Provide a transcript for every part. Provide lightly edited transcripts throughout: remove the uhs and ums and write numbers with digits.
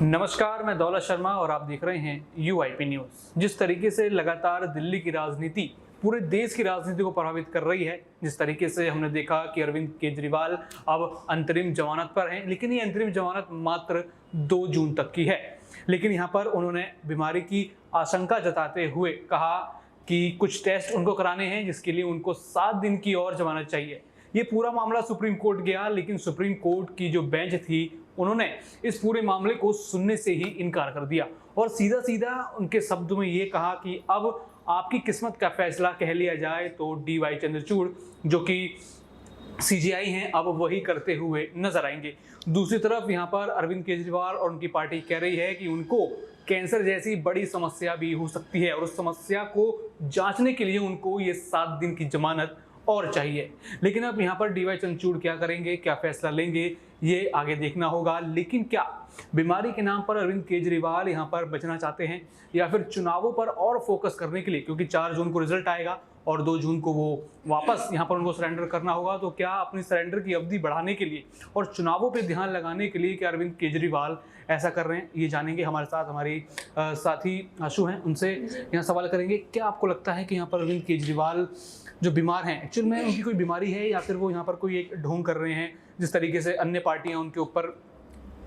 नमस्कार, मैं दौलत शर्मा और आप देख रहे हैं यूआईपी न्यूज़। जिस तरीके से लगातार दिल्ली की राजनीति पूरे देश की राजनीति को प्रभावित कर रही है, जिस तरीके से हमने देखा कि अरविंद केजरीवाल अब अंतरिम जमानत पर हैं, लेकिन ये अंतरिम जमानत मात्र 2 जून तक की है। लेकिन यहाँ पर उन्होंने बीमारी की आशंका जताते हुए कहा कि कुछ टेस्ट उनको कराने हैं, जिसके लिए उनको 7 दिन की और जमानत चाहिए। ये पूरा मामला सुप्रीम कोर्ट गया, लेकिन सुप्रीम कोर्ट की जो बेंच थी उन्होंने इस पूरे मामले को सुनने से ही इनकार कर दिया और सीधा सीधा उनके शब्दों में ये कहा कि अब आपकी किस्मत का फैसला कह लिया जाए तो DY चंद्रचूड़ जो कि CJI हैं, अब वही करते हुए नजर आएंगे। दूसरी तरफ यहाँ पर अरविंद केजरीवाल और उनकी पार्टी कह रही है कि उनको कैंसर जैसी बड़ी समस्या भी हो सकती है और उस समस्या को जांचने के लिए उनको ये 7 दिन की जमानत और चाहिए। लेकिन अब यहाँ पर DY चंद्रचूड़ क्या करेंगे, क्या फैसला लेंगे, ये आगे देखना होगा। लेकिन क्या बीमारी के नाम पर अरविंद केजरीवाल यहाँ पर बचना चाहते हैं या फिर चुनावों पर और फोकस करने के लिए, क्योंकि 4 जून को रिजल्ट आएगा और 2 जून को वो वापस यहाँ पर उनको सरेंडर करना होगा, तो क्या अपनी सरेंडर की अवधि बढ़ाने के लिए और चुनावों पे ध्यान लगाने के लिए क्या अरविंद केजरीवाल ऐसा कर रहे हैं, ये जानेंगे। हमारे साथ हमारी साथी आशु हैं, उनसे यहाँ सवाल करेंगे। क्या आपको लगता है कि यहाँ पर अरविंद केजरीवाल जो बीमार हैं, एक्चुअल में उनकी कोई बीमारी है या फिर वो यहाँ पर कोई एक ढोंग कर रहे हैं, जिस तरीके से अन्य पार्टियां उनके ऊपर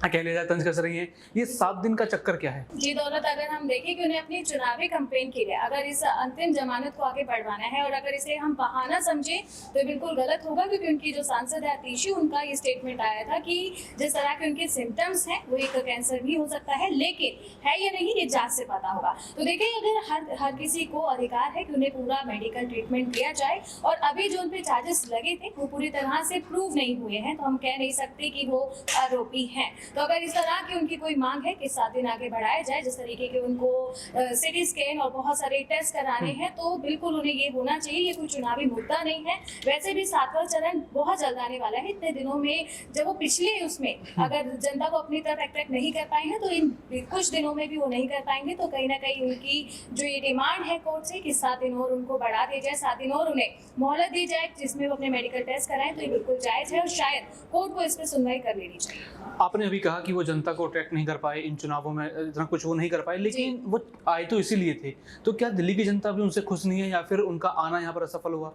कह लिया जाए तंज कस रही है? ये 7 दिन का चक्कर क्या है? जी दौलत, अगर हम देखें कि उन्हें अपनी चुनावी कैंपेन के लिए अगर इस अंतिम जमानत को आगे बढ़वाना है और अगर इसे हम बहाना समझे तो बिल्कुल गलत होगा, क्योंकि उनकी जो सांसद है आतिशी, उनका ये स्टेटमेंट आया था कि जिस तरह के उनके सिम्टम्स हैं वो एक कैंसर भी हो सकता है, लेकिन है या नहीं ये जांच से पता होगा। तो देखें, अगर हर किसी को अधिकार है कि उन्हें पूरा मेडिकल ट्रीटमेंट दिया जाए और अभी जो उन पे चार्जेस लगे थे वो पूरी तरह से प्रूव नहीं हुए हैं, तो हम कह नहीं सकते कि वो आरोपी हैं। तो अगर इस तरह की उनकी कोई मांग है कि 7 दिन आगे बढ़ाया जाए, जिस तरीके के उनको सिटी स्कैन और बहुत सारे टेस्ट कराने हैं, तो बिल्कुल उन्हें ये होना चाहिए। ये कोई चुनावी मुद्दा नहीं है। वैसे भी 7वां चरण बहुत जल्द आने वाला है। इतने दिनों में जब वो पिछले उसमें अगर जनता को अपनी तरफ अट्रैक्ट नहीं कर पाए हैं, तो इन कुछ दिनों में भी वो नहीं कर पाएंगे। तो कहीं ना कहीं उनकी जो ये डिमांड है कोर्ट से कि 7 दिन और उनको बढ़ा दिया जाए, 7 दिन और उन्हें मोहलत दी जाए जिसमें वो अपने मेडिकल टेस्ट कराएं, तो ये बिल्कुल जायज है और शायद कोर्ट को इस पर सुनवाई कर लेनी चाहिए। आपने अभी कहा कि वो जनता को अट्रैक्ट नहीं कर पाए, इन चुनावों में इतना कुछ वो नहीं कर पाए, लेकिन वो आए तो इसीलिए थे। तो क्या दिल्ली की जनता भी उनसे खुश नहीं है या फिर उनका आना यहाँ पर असफल हुआ?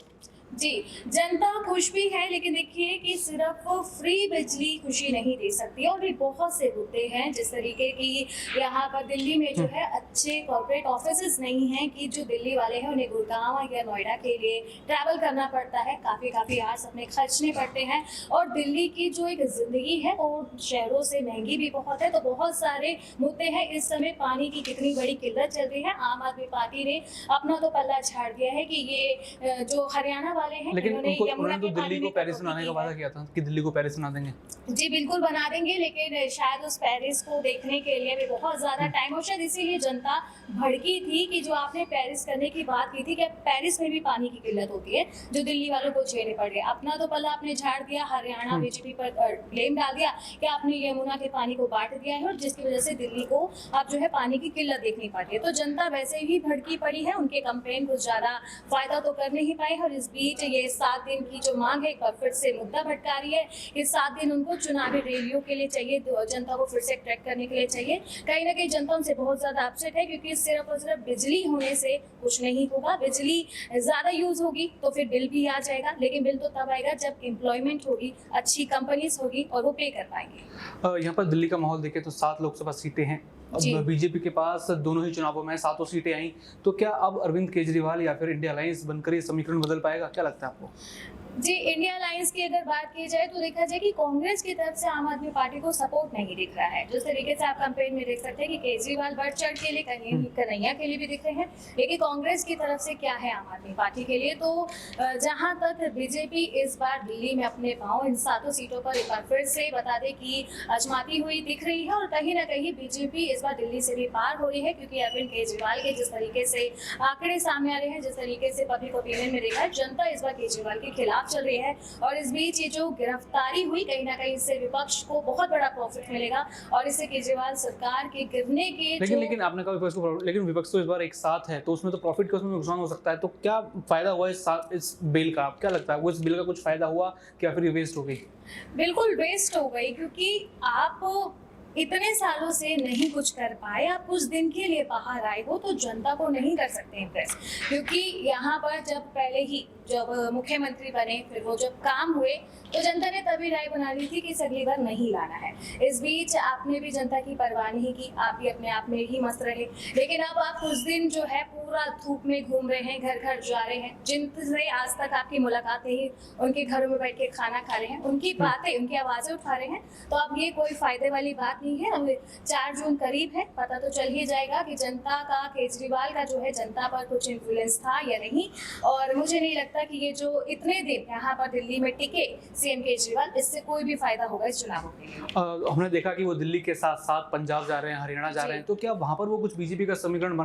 जी, जनता खुश भी है, लेकिन देखिए कि सिर्फ फ्री बिजली खुशी नहीं दे सकती और भी बहुत से मुद्दे हैं, जिस तरीके की यहाँ पर दिल्ली में जो है अच्छे कॉर्पोरेट ऑफिसेज नहीं हैं कि जो दिल्ली वाले हैं उन्हें गुड़गांव या नोएडा के लिए ट्रैवल करना पड़ता है, काफ़ी आवर्स अपने खर्चने पड़ते हैं। और दिल्ली की जो एक ज़िंदगी है वो शहरों से महंगी भी बहुत है। तो बहुत सारे मुद्दे हैं। इस समय पानी की कितनी बड़ी किल्लत चल रही है। आम आदमी पार्टी ने अपना तो पल्ला झाड़ दिया है कि ये जो हरियाणा वाले हैं, लेकिन उन्होंने तो दिल्ली को पेरिस बनाने का वादा किया था कि दिल्ली को पेरिस बना देंगे। जी बिल्कुल बना देंगे, लेकिन शायद उस पेरिस को देखने के लिए भी बहुत ज्यादा टाइम, और शायद इसीलिए जनता भड़की थी कि जो आपने पेरिस करने की बात की थी कि पेरिस में भी पानी की किल्लत होती है, जो दिल्ली वालों को झेलने पड़ गए। अपना तो पल्ला आपने झाड़ दिया, हरियाणा बीजेपी पर ब्लेम डाल दिया कि आपने यमुना के पानी को बांट दिया है और जिसकी वजह से दिल्ली को अब जो है पानी की किल्लत देखनी पड़ रही है। तो जनता वैसे ही भड़की पड़ी है। उनके कैंपेन को ज्यादा फायदा तो कर नहीं पाए और इस बीच ये 7 दिन की जो मांग है एक बार फिर से मुद्दा भटका रही है। ये 7 दिन उनको चुनावी रैलियों के लिए चाहिए, जनता को फिर से अट्रैक्ट करने के लिए चाहिए। कहीं ना कहीं जनता उनसे बहुत ज्यादा अपसेट है, क्योंकि सिर्फ और सिर्फ बिजली होने से कुछ नहीं होगा। बिजली ज्यादा यूज होगी तो फिर बिल भी आ जाएगा, लेकिन बिल तो तब आएगा जब एम्प्लॉयमेंट होगी, अच्छी कंपनीज होगी और वो पे कर पाएंगे। यहाँ पर दिल्ली का माहौल देखें तो 7 लोकसभा सीटें हैं। अब बीजेपी के पास दोनों ही चुनावों में 7 सीटें आई, तो क्या अब अरविंद केजरीवाल या फिर इंडिया अलायंस बनकर ये समीकरण बदल पाएगा? क्या लगता है आपको? जी, इंडिया अलायंस की अगर बात की जाए तो देखा जाए कि कांग्रेस की तरफ से आम आदमी पार्टी को सपोर्ट नहीं दिख रहा है। जिस तरीके से आप कैंपेन में देख सकते हैं कि केजरीवाल बढ़ चढ़ के लिए कन्हैया के लिए भी दिख रहे हैं, लेकिन कांग्रेस की तरफ से क्या है आम आदमी पार्टी के लिए? तो जहां तक बीजेपी इस बार दिल्ली में अपने पांव इन 7 सीटों पर एक बार फिर से बता दे कि आजमाती हुई दिख रही है और कहीं ना कहीं बीजेपी इस बार दिल्ली से भी पार हो रही है, क्योंकि अरविंद केजरीवाल के जिस तरीके से आंकड़े सामने आ रहे हैं, जिस तरीके से पब्लिक ओपिनियन में देखा है, जनता इस बार केजरीवाल के खिलाफ चल रही है। और इस बीच ये जो गिरफ्तारी हुई, कहीं ना कहीं इससे विपक्ष को बहुत बड़ा प्रॉफिट मिलेगा और इससे केजरीवाल सरकार के गिरने के लेकिन आपने कहा विपक्ष को, लेकिन विपक्ष तो इस बार एक साथ है, तो उसमें तो प्रॉफिट का उसमें नुकसान हो सकता है। तो क्या फायदा हुआ इस बिल का? क्या लगता है वो इस बिल का कुछ फायदा हुआ क्या फिर ये वेस्ट हो गई? बिल्कुल वेस्ट हो गई, क्योंकि आप इतने सालों से नहीं कुछ कर पाए, आप कुछ दिन के लिए बाहर आए हो तो जनता को नहीं कर सकते इम्प्रेस, क्योंकि यहाँ पर जब पहले ही जब मुख्यमंत्री बने फिर वो जब काम हुए तो जनता ने तभी राय बना ली थी कि इस अगली बार नहीं लाना है। इस बीच आपने भी जनता की परवाह नहीं की, आप भी अपने आप में ही मस्त रहे। लेकिन अब आप कुछ दिन जो है पूरा धूप में घूम रहे हैं, घर घर जा रहे हैं, जिनसे आज तक आपकी मुलाकात नहीं, उनके घरों में बैठ के खाना खा रहे हैं, उनकी बातें उनकी आवाजें उठा रहे हैं, तो अब ये कोई फायदे वाली बात नहीं है। अब 4 जून करीब है, पता तो चल ही जाएगा कि जनता का, केजरीवाल का जो है जनता पर कुछ इन्फ्लुएंस था या नहीं। और मुझे नहीं लगता कि ये जो इतने दिन यहाँ पर दिल्ली में टिके सीएम केजरीवाल, इससे कोई भी फायदा होगा इस चुनावों के लिए। हमने देखा कि वो दिल्ली के साथ साथ पंजाब जा रहे हैं, हरियाणा जा रहे हैं, तो क्या वहाँ पर वो कुछ बीजेपी का समीकरण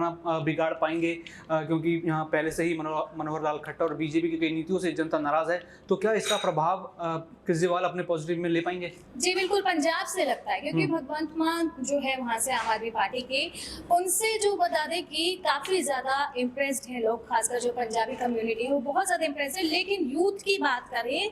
बिगाड़ पाएंगे? क्योंकि यहाँ पहले से ही मनोहर लाल खट्टर और बीजेपी की कई नीतियों से जनता नाराज है, तो क्या इसका प्रभाव केजरीवाल अपने पॉजिटिव में ले पाएंगे? जी बिल्कुल, पंजाब से लगता है, क्योंकि भगवंत मान जो है वहाँ से आम आदमी पार्टी के, उनसे जो बता दें कि काफी ज्यादा इम्प्रेस्ड है लोग, खासकर जो पंजाबी कम्युनिटी है वो बहुत ज्यादा इम्प्रेस्ड है। लेकिन यूथ की बात करें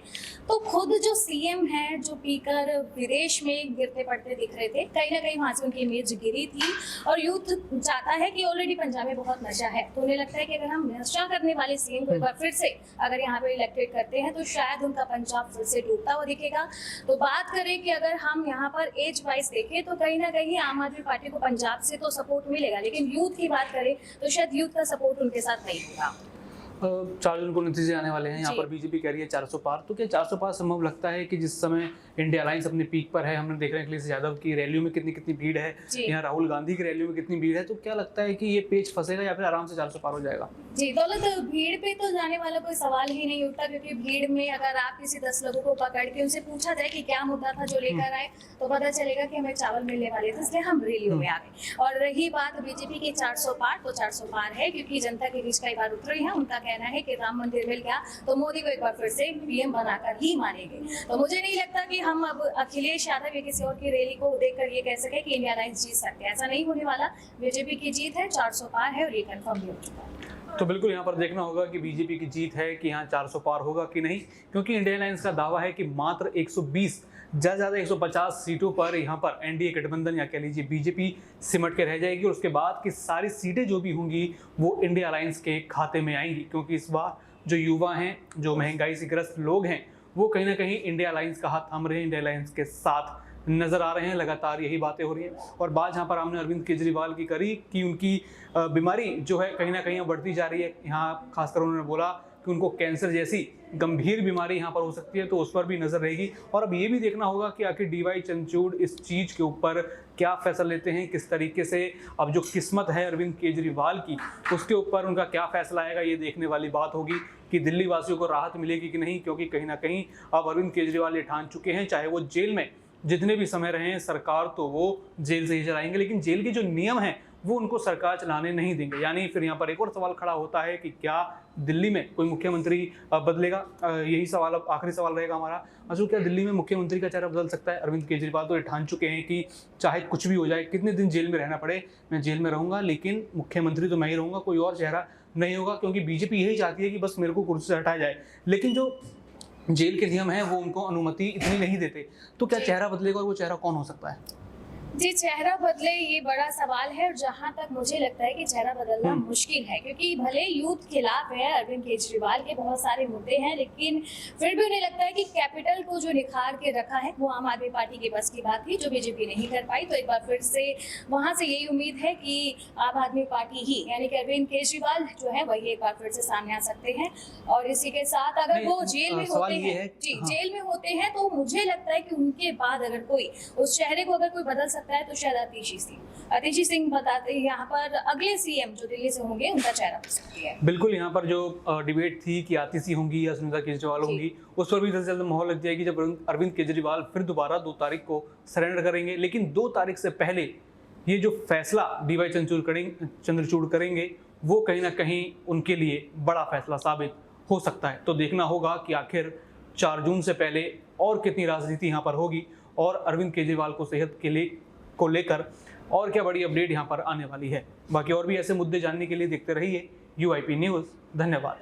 तो खुद जो सीएम है, जो पीकर विदेश में गिरते पड़ते दिख रहे थे, कहीं ना कहीं वहां से उनकी इमेज गिरी थी। और यूथ चाहता है कि ऑलरेडी पंजाब में बहुत नशा है, तो उन्हें लगता है कि अगर हम नशा करने वाले सीएम को एक बार फिर से अगर यहाँ पे इलेक्टेड करते हैं तो शायद उनका पंजाब फिर से डूबता हुआ दिखेगा। तो बात करें कि अगर हम यहाँ पर एज वाइज देखें तो कहीं ना कहीं आम आदमी पार्टी को पंजाब से तो सपोर्ट मिलेगा, लेकिन यूथ की बात करें तो शायद यूथ का सपोर्ट उनके साथ नहीं होगा। 4 जून को नतीजे आने वाले हैं। यहाँ पर बीजेपी कह रही है 400 पार, तो क्या 400 पार संभव लगता है? कि जिस समय इंडिया अलायंस अपने पीक पर है, हमने देख रहे हैं अखिलेश यादव की रैलियों में कितनी भीड़ है, यहाँ राहुल गांधी की रैलियों में कितनी भीड़ है, तो क्या लगता है कि ये पेच फंसेगा या फिर आराम से 400 पार हो जाएगा? जी दौलत, भीड़ पे तो जाने वाला कोई सवाल ही नहीं उठता, क्योंकि भीड़ में अगर आप किसी 10 लोगों को पकड़ के उनसे पूछा जाए कि क्या मुद्दा था जो लेकर आए, तो पता चलेगा कि हमें चावल मिलने वाले थे इसलिए हम रैलियों में आ गए। और रही बात बीजेपी की 400 पार, तो 400 पार है, क्योंकि जनता के बीच कई बार उतरे हैं। उनका कहना है कि राम मंदिर मिल गया तो मोदी को एक बार फिर से पीएम बनाकर ही मानेंगे। तो मुझे नहीं लगता कि हम अब अखिलेश यादव या किसी और की रैली को देखकर ये कह सके कि इंडिया अलायंस जीत सकते हैं, ऐसा नहीं होने वाला। बीजेपी की जीत है, 400 पार है और ये कंफर्म भी हो चुका है। तो बिल्कुल यहाँ पर देखना होगा कि बीजेपी की जीत है कि यहाँ 400 पार होगा कि नहीं, क्योंकि इंडिया अलायंस का दावा है कि मात्र 120 ज़्यादा 150 सीटों पर यहाँ पर एनडीए गठबंधन या कह लीजिए बीजेपी सिमट के रह जाएगी और उसके बाद की सारी सीटें जो भी होंगी वो इंडिया अलायंस के खाते में आएंगी। क्योंकि इस बार जो युवा हैं, जो महंगाई से ग्रस्त लोग हैं, वो कहीं ना कहीं इंडिया अलायंस का हाथ थाम रहे हैं, इंडिया अलायंस के साथ नजर आ रहे हैं। लगातार यही बातें हो रही हैं। और बात जहाँ पर हमने अरविंद केजरीवाल की करी कि उनकी बीमारी जो है कहीं ना कहीं बढ़ती जा रही है, यहाँ खासकर उन्होंने बोला कि उनको कैंसर जैसी गंभीर बीमारी यहाँ पर हो सकती है, तो उस पर भी नजर रहेगी। और अब ये भी देखना होगा कि आखिर डीवाई चंद्रचूड़ इस चीज़ के ऊपर क्या फैसला लेते हैं, किस तरीके से अब जो किस्मत है अरविंद केजरीवाल की उसके ऊपर उनका क्या फैसला आएगा, ये देखने वाली बात होगी कि दिल्ली वासियों को राहत मिलेगी कि नहीं। क्योंकि कहीं ना कहीं अब अरविंद केजरीवाल ये ठान चुके हैं, चाहे वो जेल में जितने भी समय रहे हैं, सरकार तो वो जेल से ही चलाएंगे, लेकिन जेल के जो नियम हैं वो उनको सरकार चलाने नहीं देंगे। यानी फिर यहाँ पर एक और सवाल खड़ा होता है कि क्या दिल्ली में कोई मुख्यमंत्री बदलेगा? यही सवाल अब आखिरी सवाल रहेगा हमारा। अजू, क्या दिल्ली में मुख्यमंत्री का चेहरा बदल सकता है? अरविंद केजरीवाल तो ये ठान चुके हैं कि चाहे कुछ भी हो जाए, कितने दिन जेल में रहना पड़े, मैं जेल में रहूंगा, लेकिन मुख्यमंत्री तो मैं ही रहूंगा, कोई और चेहरा नहीं होगा। क्योंकि बीजेपी यही चाहती है कि बस मेरे को कुर्सी से हटाया जाए, लेकिन जो जेल के नियम है वो उनको अनुमति इतनी नहीं देते। तो क्या चेहरा बदलेगा और वो चेहरा कौन हो सकता है? जी, चेहरा बदले ये बड़ा सवाल है और जहां तक मुझे लगता है कि चेहरा बदलना मुश्किल है, क्योंकि भले यूथ खिलाफ है, अरविंद केजरीवाल के बहुत सारे मुद्दे हैं, लेकिन फिर भी उन्हें लगता है कि कैपिटल को जो निखार के रखा है वो आम आदमी पार्टी के बस की बात थी, जो बीजेपी नहीं कर पाई। तो एक बार फिर से वहां से यही उम्मीद है कि आम आदमी पार्टी ही, यानी कि अरविंद केजरीवाल जो है वही एक बार फिर से सामने आ सकते हैं। और इसी के साथ अगर वो जेल में होते हैं, जी जेल में होते हैं, तो मुझे लगता है कि उनके बाद अगर कोई उस चेहरे को अगर कोई बदल सकता है तो शायद आतिशी सिंह बताते हैं यहाँ पर अगले सीएम जो दिल्ली से होंगे उनका चेहरा हो सकती है। बिल्कुल, यहाँ पर जो डिबेट थी कि आतिशी होंगी या सुनीता केजरीवाल होंगी, उस पर भी जल्द से जल्द मोहर लग जाएगी जब अरविंद केजरीवाल फिर दोबारा 2 तारीख को सरेंडर करेंगे। लेकिन 2 तारीख से पहले ये जो फैसला डीवाई चंद्रचूड़ करेंगे वो कहीं ना कहीं उनके लिए बड़ा फैसला साबित हो सकता है। तो देखना होगा कि आखिर 4 जून से पहले और कितनी राजनीति यहाँ पर होगी और अरविंद केजरीवाल को सेहत को लेकर और क्या बड़ी अपडेट यहाँ पर आने वाली है। बाकी और भी ऐसे मुद्दे जानने के लिए देखते रहिए UIP न्यूज़। धन्यवाद।